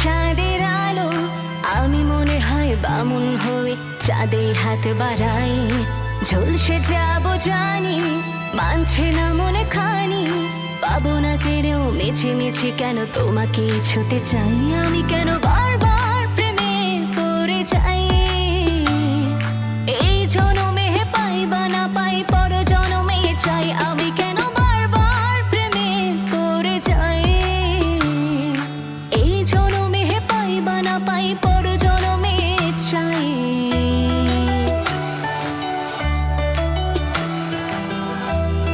চাঁদের আলো, আমি মনে হয় বামুন হয়ে চাঁদে হাত বাড়াই। ঝলসে যাবো জানি, মানছে না মনে খানি, পাবো না জেনেও মিছি মিছি কেন তোমাকে ছুতে চাই। আমি কেন বারবার প্রেমে পড়ে যাই।